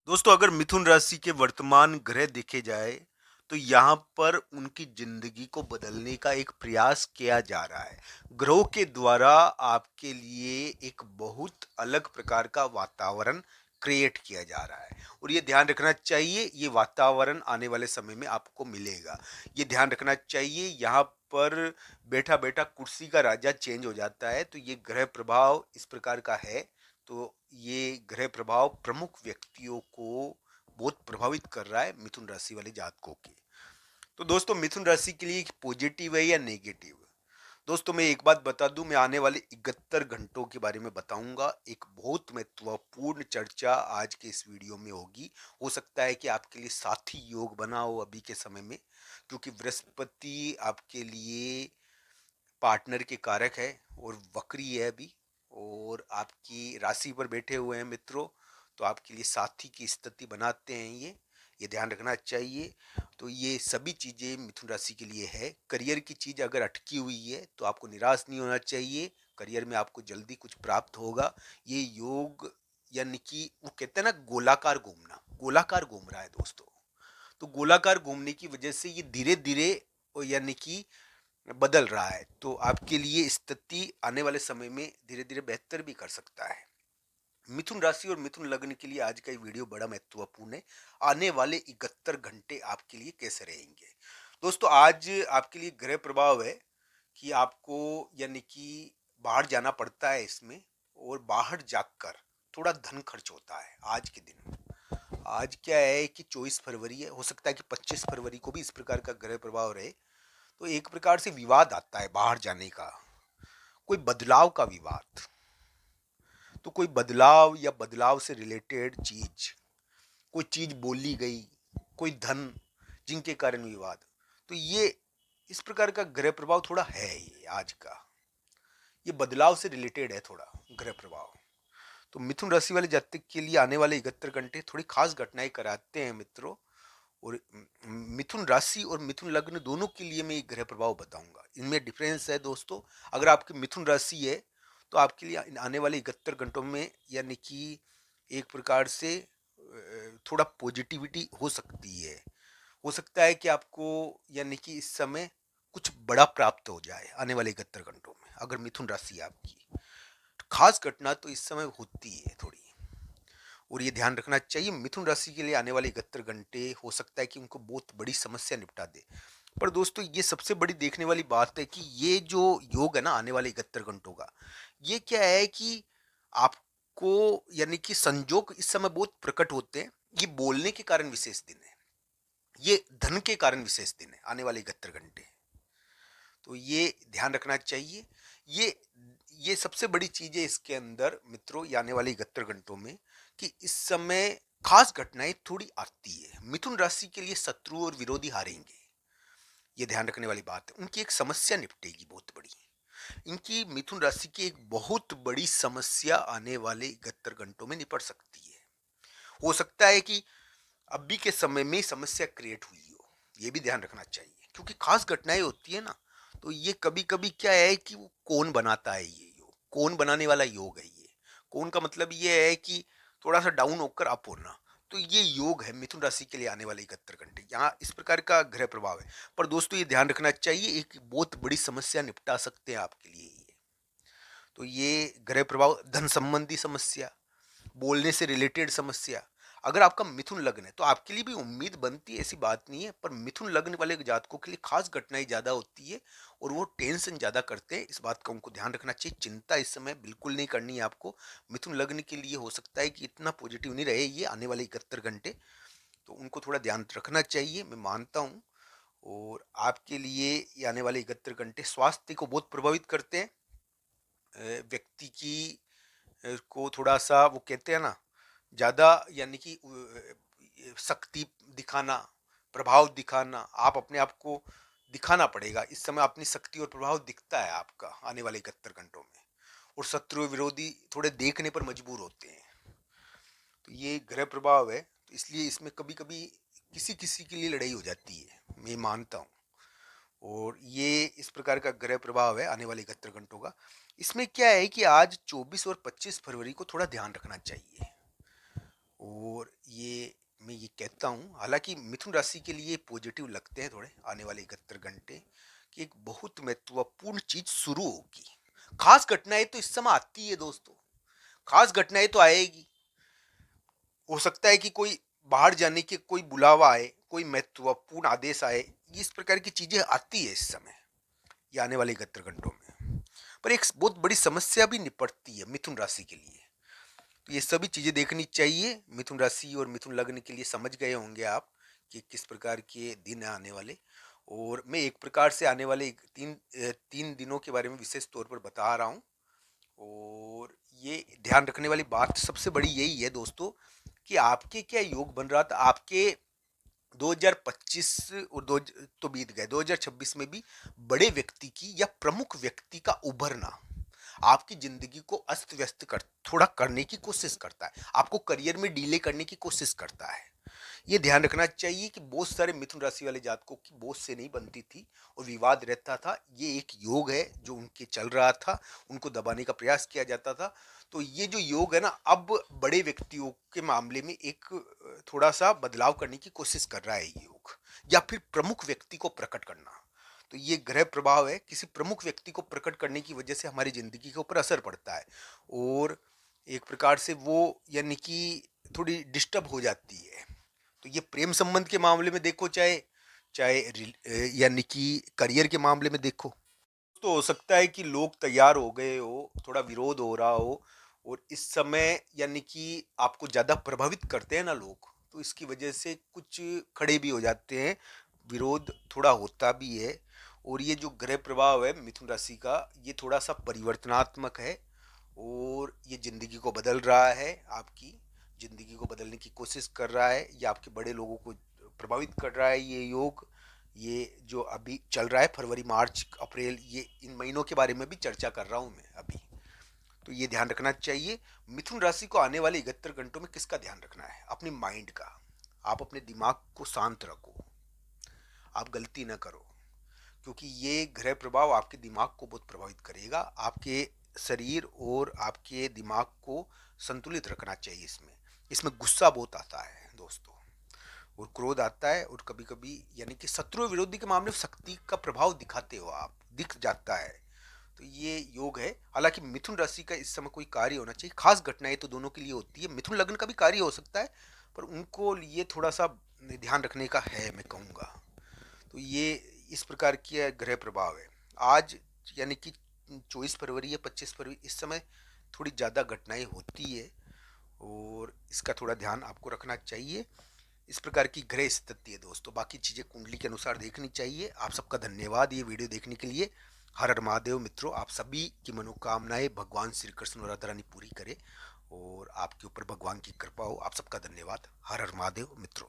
दोस्तों अगर मिथुन राशि के वर्तमान ग्रह देखे जाए तो यहाँ पर उनकी जिंदगी को बदलने का एक प्रयास किया जा रहा है। ग्रहों के द्वारा आपके लिए एक बहुत अलग प्रकार का वातावरण क्रिएट किया जा रहा है और ये ध्यान रखना चाहिए ये वातावरण आने वाले समय में आपको मिलेगा। ये ध्यान रखना चाहिए यहाँ पर बैठा बैठा कुर्सी का राजा चेंज हो जाता है, तो ये ग्रह प्रभाव इस प्रकार का है। तो ये ग्रह प्रभाव प्रमुख व्यक्तियों को बहुत प्रभावित कर रहा है मिथुन राशि वाले जातकों के। तो दोस्तों मिथुन राशि के लिए पॉजिटिव है या नेगेटिव? दोस्तों मैं एक बात बता दूं, मैं आने वाले 71 घंटों के बारे में बताऊंगा। एक बहुत महत्वपूर्ण चर्चा आज के इस वीडियो में होगी। हो सकता है कि आपके लिए साथी योग बना हो अभी के समय में, क्योंकि बृहस्पति आपके लिए पार्टनर के कारक है और वक्री है अभी, और आपकी राशि पर बैठे हुए हैं मित्रों, तो आपके लिए साथी की स्थिति बनाते हैं। ये ध्यान रखना चाहिए। तो ये सभी चीज़ें मिथुन राशि के लिए है। करियर की चीज़ अगर अटकी हुई है तो आपको निराश नहीं होना चाहिए। करियर में आपको जल्दी कुछ प्राप्त होगा। ये योग यानी कि वो कहते हैं ना, गोलाकार घूमना, गोलाकार घूम रहा है दोस्तों। तो गोलाकार घूमने की वजह से ये धीरे धीरे यानी कि बदल रहा है, तो आपके लिए स्थिति आने वाले समय में धीरे धीरे बेहतर भी कर सकता है। मिथुन राशि और मिथुन लग्न के लिए आज का ये वीडियो बड़ा महत्वपूर्ण है। आने वाले 71 घंटे आपके लिए कैसे रहेंगे? दोस्तों आज आपके लिए ग्रह प्रभाव है कि आपको यानी कि बाहर जाना पड़ता है इसमें, और बाहर जाकर थोड़ा धन खर्च होता है आज के दिन। आज क्या है कि 24 फरवरी है, हो सकता है कि 25 फरवरी को भी इस प्रकार का ग्रह प्रभाव रहे। तो एक प्रकार से विवाद आता है बाहर जाने का, कोई बदलाव का विवाद। तो कोई बदलाव या बदलाव से रिलेटेड चीज, कोई चीज बोली गई, कोई धन, जिनके कारण विवाद। तो ये इस प्रकार का ग्रह प्रभाव थोड़ा है ये आज का। ये बदलाव से रिलेटेड है थोड़ा ग्रह प्रभाव। तो मिथुन राशि वाले जातक के लिए आने वाले 71 घंटे थोड़ी खास घटनाएं कराते हैं मित्रों। और मिथुन राशि और मिथुन लग्न दोनों के लिए मैं एक ग्रह प्रभाव बताऊंगा, इनमें डिफरेंस है दोस्तों। अगर आपकी मिथुन राशि है तो आपके लिए आने वाले 71 घंटों में यानी कि एक प्रकार से थोड़ा पॉजिटिविटी हो सकती है। हो सकता है कि आपको यानी कि इस समय कुछ बड़ा प्राप्त हो जाए आने वाले 71 घंटों में, अगर मिथुन राशि है आपकी। खास घटना तो इस समय होती है थोड़ी, और ये ध्यान रखना चाहिए। मिथुन राशि के लिए आने वाले 71 घंटे हो सकता है कि उनको बहुत बड़ी समस्या निपटा दे। पर दोस्तों ये सबसे बड़ी देखने वाली बात है कि ये जो योग है ना आने वाले 71 घंटों का, ये क्या है कि आपको यानी कि संजोग इस समय बहुत प्रकट होते हैं। ये बोलने के कारण विशेष दिन है, ये धन के कारण विशेष दिन है आने वाले 71 घंटे। तो ये ध्यान रखना चाहिए। ये ये सबसे बड़ी चीज है इसके अंदर मित्रों, ये आने वाले 71 घंटों में, कि इस समय खास घटनाएं थोड़ी आती है। मिथुन राशि के लिए शत्रु और विरोधी हारेंगे, ये ध्यान रखने वाली बात है। उनकी एक समस्या निपटेगी बहुत बड़ी। इनकी मिथुन राशि की एक बहुत बड़ी समस्या आने वाले 71 घंटों में निपट सकती है। हो सकता है कि अभी के समय में समस्या क्रिएट हुई हो, ये भी ध्यान रखना चाहिए, क्योंकि खास घटनाएं होती है ना। तो ये कभी कभी क्या है कि वो कौन बनाता है, ये योग कौन बनाने वाला योग है। ये कौन का मतलब ये है कि थोड़ा सा डाउन होकर अप होना। तो ये योग है मिथुन राशि के लिए आने वाले 71 घंटे, यहाँ इस प्रकार का ग्रह प्रभाव है। पर दोस्तों ये ध्यान रखना चाहिए, एक बहुत बड़ी समस्या निपटा सकते हैं आपके लिए ये। तो ये ग्रह प्रभाव धन संबंधी समस्या, बोलने से रिलेटेड समस्या। अगर आपका मिथुन लग्न है तो आपके लिए भी उम्मीद बनती है, ऐसी बात नहीं है। पर मिथुन लग्न वाले जातकों के लिए खास घटनाएं ज्यादा होती है और वो टेंशन ज्यादा करते हैं। इस बात का उनको ध्यान रखना चाहिए। चिंता इस समय बिल्कुल नहीं करनी है आपको। मिथुन लग्न के लिए हो सकता है कि इतना पॉजिटिव नहीं रहे ये आने वाले 71 घंटे, तो उनको थोड़ा ध्यान रखना चाहिए, मैं मानता हूँ। और आपके लिए ये आने वाले 71 घंटे स्वास्थ्य को बहुत प्रभावित करते हैं। व्यक्ति की को थोड़ा सा वो कहते हैं ना, ज़्यादा यानी कि शक्ति दिखाना, प्रभाव दिखाना, आप अपने आप को दिखाना पड़ेगा। इस समय अपनी शक्ति और प्रभाव दिखता है आपका आने वाले 71 घंटों में। और शत्रु विरोधी थोड़े देखने पर मजबूर होते हैं। तो ये ग्रह प्रभाव है, तो इसलिए इसमें कभी कभी किसी किसी के लिए लड़ाई हो जाती है, मैं मानता हूँ। और ये इस प्रकार का ग्रह प्रभाव है आने वाले 71 घंटों का। इसमें क्या है कि आज 24 और 25 फरवरी को थोड़ा ध्यान रखना चाहिए। और ये कहता हूँ, हालाँकि मिथुन राशि के लिए पॉजिटिव लगते हैं थोड़े आने वाले 71 घंटे, कि एक बहुत महत्वपूर्ण चीज़ शुरू होगी। ख़ास घटनाएँ तो इस समय आती है दोस्तों, ख़ास घटनाएँ तो आएगी। हो सकता है कि कोई बाहर जाने के कोई बुलावा आए, कोई महत्वपूर्ण आदेश आए, इस प्रकार की चीज़ें आती है इस समय, ये आने वाले 71 घंटों में। पर एक बहुत बड़ी समस्या भी निपटती है मिथुन राशि के लिए। तो ये सभी चीज़ें देखनी चाहिए। मिथुन राशि और मिथुन लग्न के लिए समझ गए होंगे आप कि किस प्रकार के दिन हैं आने वाले। और मैं एक प्रकार से आने वाले 3 दिनों के बारे में विशेष तौर पर बता रहा हूँ। और ये ध्यान रखने वाली बात सबसे बड़ी यही है दोस्तों, कि आपके क्या योग बन रहा था, आपके 2025 और दो तो बीत गए, 2026 में भी बड़े व्यक्ति की या प्रमुख व्यक्ति का उभरना आपकी जिंदगी को अस्त व्यस्त कर थोड़ा करने की कोशिश करता है, आपको करियर में डीले करने की कोशिश करता है। ये ध्यान रखना चाहिए कि बहुत सारे मिथुन राशि वाले जातकों की बोझ से नहीं बनती थी और विवाद रहता था। ये एक योग है जो उनके चल रहा था, उनको दबाने का प्रयास किया जाता था। तो ये जो योग है ना, अब बड़े व्यक्तियों के मामले में एक थोड़ा सा बदलाव करने की कोशिश कर रहा है ये योग, या फिर प्रमुख व्यक्ति को प्रकट करना। तो ये ग्रह प्रभाव है, किसी प्रमुख व्यक्ति को प्रकट करने की वजह से हमारी जिंदगी के ऊपर असर पड़ता है। और एक प्रकार से वो यानी कि थोड़ी डिस्टर्ब हो जाती है। तो ये प्रेम संबंध के मामले में देखो, चाहे चाहे यानी कि करियर के मामले में देखो, तो हो सकता है कि लोग तैयार हो गए हो, थोड़ा विरोध हो रहा हो, और इस समय यानी कि आपको ज़्यादा प्रभावित करते हैं ना लोग, तो इसकी वजह से कुछ खड़े भी हो जाते हैं, विरोध थोड़ा होता भी है। और ये जो ग्रह प्रभाव है मिथुन राशि का, ये थोड़ा सा परिवर्तनात्मक है और ये ज़िंदगी को बदल रहा है, आपकी ज़िंदगी को बदलने की कोशिश कर रहा है, ये आपके बड़े लोगों को प्रभावित कर रहा है ये योग। ये जो अभी चल रहा है फरवरी मार्च अप्रैल, ये इन महीनों के बारे में भी चर्चा कर रहा हूँ मैं अभी। तो ये ध्यान रखना चाहिए। मिथुन राशि को आने वाले 71 घंटों में किसका ध्यान रखना है? अपनी माइंड का। आप अपने दिमाग को शांत रखो, आप गलती ना करो, क्योंकि ये ग्रह प्रभाव आपके दिमाग को बहुत प्रभावित करेगा। आपके शरीर और आपके दिमाग को संतुलित रखना चाहिए। इसमें इसमें गुस्सा बहुत आता है दोस्तों, और क्रोध आता है, और कभी कभी यानी कि शत्रु विरोधी के मामले में शक्ति का प्रभाव दिखाते हो, आप दिख जाता है। तो ये योग है। हालांकि मिथुन राशि का इस समय कोई कार्य होना चाहिए, खास घटनाएं तो दोनों के लिए होती है, मिथुन लग्न का भी कार्य हो सकता है, पर उनको ये थोड़ा सा ध्यान रखने का है, मैं कहूँगा। तो ये इस प्रकार की ग्रह प्रभाव है आज, यानी कि 24 फरवरी या 25 फरवरी, इस समय थोड़ी ज़्यादा घटनाएं होती है और इसका थोड़ा ध्यान आपको रखना चाहिए। इस प्रकार की ग्रह स्थिति है दोस्तों, बाकी चीज़ें कुंडली के अनुसार देखनी चाहिए। आप सबका धन्यवाद ये वीडियो देखने के लिए। हर हर महादेव मित्रों, आप सभी की मनोकामनाएं भगवान श्री कृष्ण और राधा रानी पूरी करे और आपके ऊपर भगवान की कृपा हो। आप सबका धन्यवाद। हर हर महादेव मित्रों।